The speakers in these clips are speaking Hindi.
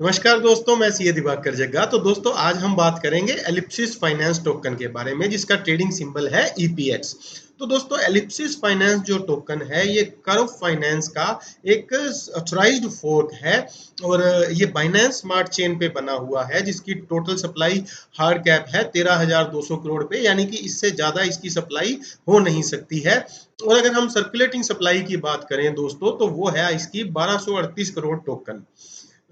नमस्कार दोस्तों, मैं सीए दिवाकर जग्गा। तो दोस्तों आज हम बात करेंगे एलिप्सिस फाइनेंस टोकन के बारे में, जिसका ट्रेडिंग सिंबल है ईपीएक्स। तो दोस्तों एलिप्सिस फाइनेंस जो टोकन है ये कर्व फाइनेंस का एक ऑथराइज्ड फोर्क है और ये बाइनेंस स्मार्ट चेन पे बना हुआ है, जिसकी टोटल सप्लाई हार्ड कैप है 13,200 करोड़ पे, यानी कि इससे ज्यादा इसकी सप्लाई हो नहीं सकती है। और अगर हम सर्कुलेटिंग सप्लाई की बात करें दोस्तों, तो वो है इसकी 1238 करोड़ टोकन,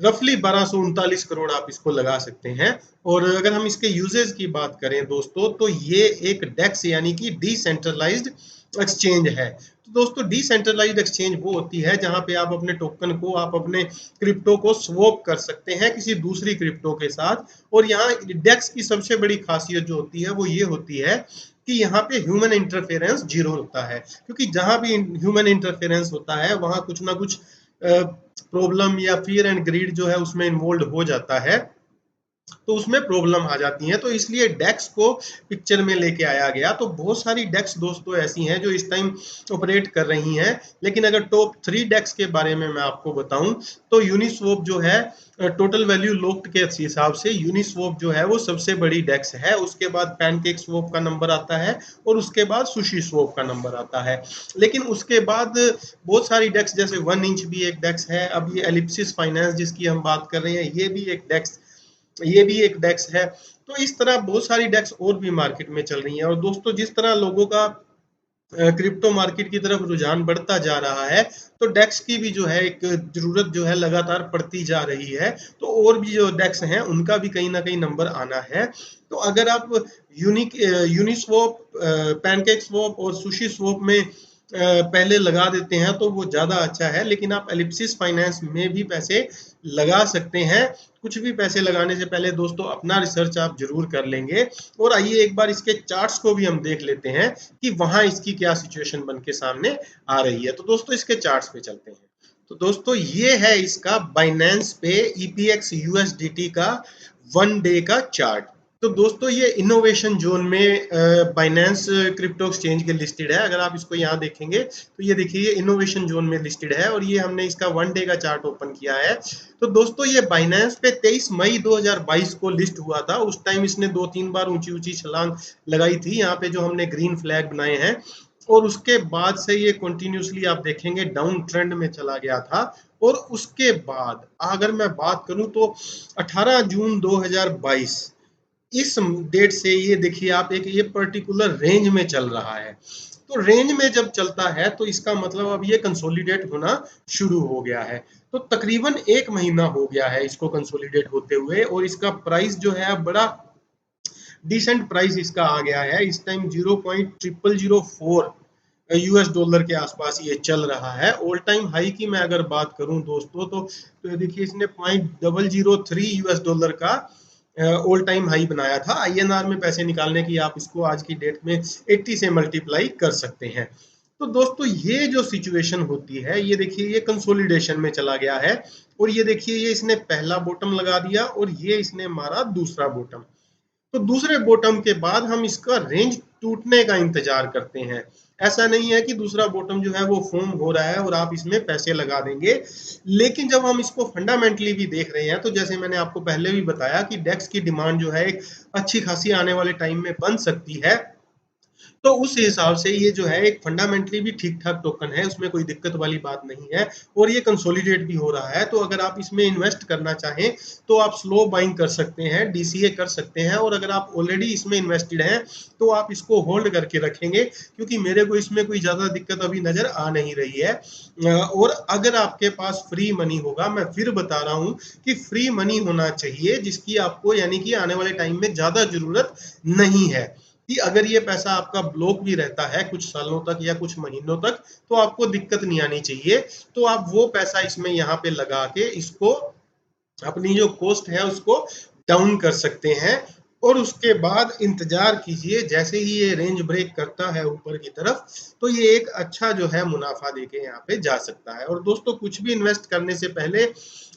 रफली 1239 करोड़ आप इसको लगा सकते हैं। और अगर हम इसके यूजेस की बात करें दोस्तों, तो ये एक डेक्स यानी कि डिसेंट्रलाइज्ड एक्सचेंज है। तो दोस्तों डिसेंट्रलाइज्ड एक्सचेंज वो होती है जहां पे आप अपने टोकन को, आप अपने क्रिप्टो को स्वैप कर सकते हैं किसी दूसरी क्रिप्टो के साथ। और यहाँ डेक्स की सबसे बड़ी खासियत जो होती है वो ये होती है कि यहाँ पे ह्यूमन इंटरफेरेंस जीरो होता है, क्योंकि जहां भी ह्यूमन इंटरफेरेंस होता है वहां कुछ ना कुछ प्रॉब्लम या फियर एंड ग्रीड जो है उसमें इन्वॉल्व हो जाता है, तो उसमें प्रॉब्लम आ जाती है। तो इसलिए डेक्स को पिक्चर में लेके आया गया। तो बहुत सारी डेक्स दोस्तों ऐसी हैं जो इस टाइम ऑपरेट कर रही हैं, लेकिन अगर टॉप 3 डेक्स के बारे में मैं आपको बताऊं, तो यूनिस्वैप जो है टोटल वैल्यू लॉक्ड के हिसाब से यूनिस्वैप जो है वो सबसे बड़ी डेक्स है। उसके बाद पैनकेक स्वैप का नंबर आता है और उसके बाद सुशी स्वैप का नंबर आता है। लेकिन उसके बाद बहुत सारी डेक्स, जैसे 1 इंच भी एक डेक्स है, अब ये एलिप्सिस फाइनेंस जिसकी हम बात कर रहे हैं ये भी एक डेक्स है। तो इस तरह बहुत सारी डेक्स और भी मार्केट में चल रही हैं। और दोस्तों जिस तरह लोगों का क्रिप्टो मार्केट की तरफ रुझान बढ़ता जा रहा है, तो डेक्स की भी जो है एक जरूरत जो है लगातार बढ़ती जा रही है। तो और भी जो डेक्स हैं उनका भी कहीं ना कहीं नंबर आना है। तो अगर आप यूनिस्वैप, पैनकेक स्वैप और सुशी स्वैप में पहले लगा देते हैं तो वो ज़्यादा अच्छा है। लेकिन आप एलिप्सिस फाइनेंस में भी पैसे लगा सकते हैं। कुछ भी पैसे लगाने से पहले दोस्तों अपना रिसर्च आप जरूर कर लेंगे। और आइए एक बार इसके चार्ट्स को भी हम देख लेते हैं कि वहां इसकी क्या सिचुएशन बन के सामने आ रही है। तो दोस्तों इसके चार्ट्स पे चलते हैं। तो दोस्तों ये है इसका बाइनेंस पे ईपीएक्स यूएसडीटी का 1 डे का चार्ट। तो दोस्तों ये इनोवेशन जोन में बाइनेंस क्रिप्टो एक्सचेंज के लिस्टेड है। अगर आप इसको यहाँ देखेंगे तो ये देखिए इनोवेशन जोन में लिस्टेड है और ये हमने इसका 1 डे का चार्ट ओपन किया है। तो दोस्तों ये बाइनेंस पे 23 मई 2022 को लिस्ट हुआ था। उस टाइम इसने 2-3 बार ऊंची ऊंची छलांग लगाई थी, यहाँ पे जो हमने ग्रीन फ्लैग बनाए हैं। और उसके बाद से ये कंटिन्यूसली आप देखेंगे डाउन ट्रेंड में चला गया था। और उसके बाद अगर मैं बात करूं तो 18 जून 2022 इस डेट से ये देखिए आप एक ये पर्टिकुलर रेंज में चल रहा है। तो रेंज में जब चलता है तो इसका मतलब अब ये कंसोलिडेट होना शुरू हो गया है। तो तकरीबन 1 महीना हो गया है इसको कंसोलिडेट होते हुए, और इसका प्राइस जो है बड़ा डिसेंट प्राइस इसका आ गया है। इस टाइम 0.0004 यूएस डॉलर के आसपास ये चल रहा है। ऑल टाइम हाई की मैं अगर बात करूं दोस्तों, तो देखिए इसने 0.003 यूएस डॉलर का ऑल टाइम हाई बनाया था। आईएनआर में पैसे निकालने की आप इसको आज की डेट में 80 से मल्टीप्लाई कर सकते हैं। तो दोस्तों ये जो सिचुएशन होती है, ये देखिए ये कंसोलिडेशन में चला गया है। और ये देखिए ये इसने पहला बॉटम लगा दिया और ये इसने मारा दूसरा बॉटम। तो दूसरे बॉटम के बाद हम इसका रेंज टूटने का इंतजार करते हैं। ऐसा नहीं है कि दूसरा बॉटम जो है वो फॉर्म हो रहा है और आप इसमें पैसे लगा देंगे। लेकिन जब हम इसको फंडामेंटली भी देख रहे हैं, तो जैसे मैंने आपको पहले भी बताया कि डेक्स की डिमांड जो है एक अच्छी खासी आने वाले टाइम में बन सकती है। तो उस हिसाब से ये जो है एक फंडामेंटली भी ठीक ठाक टोकन है, उसमें कोई दिक्कत वाली बात नहीं है। और ये कंसोलिडेट भी हो रहा है। तो अगर आप इसमें इन्वेस्ट करना चाहें तो आप स्लो बाइंग कर सकते हैं, डीसीए कर सकते हैं। और अगर आप ऑलरेडी इसमें इन्वेस्टेड हैं तो आप इसको होल्ड करके रखेंगे, क्योंकि मेरे को इसमें कोई ज़्यादा दिक्कत अभी नज़र आ नहीं रही है। और अगर आपके पास फ्री मनी होगा, मैं फिर बता रहा हूँ कि फ्री मनी होना चाहिए जिसकी आपको यानी कि आने वाले टाइम में ज़्यादा ज़रूरत नहीं है। कि अगर ये पैसा आपका ब्लॉक भी रहता है कुछ सालों तक या कुछ महीनों तक, तो आपको दिक्कत नहीं आनी चाहिए। तो आप वो पैसा इसमें यहाँ पे लगा के इसको अपनी जो कॉस्ट है उसको डाउन कर सकते हैं। और उसके बाद इंतजार कीजिए, जैसे ही ये रेंज ब्रेक करता है ऊपर की तरफ, तो ये एक अच्छा जो है मुनाफा देके यहाँ पे जा सकता है। और दोस्तों कुछ भी इन्वेस्ट करने से पहले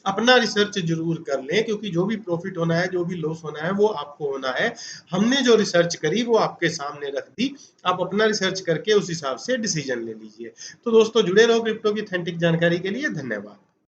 अपना रिसर्च जरूर कर लें, क्योंकि जो भी प्रॉफिट होना है, जो भी लॉस होना है, वो आपको होना है। हमने जो रिसर्च करी वो आपके सामने रख दी। आप अपना रिसर्च करके उस हिसाब से डिसीजन ले लीजिए। तो दोस्तों जुड़े रहो क्रिप्टो की ऑथेंटिक जानकारी के लिए। धन्यवाद।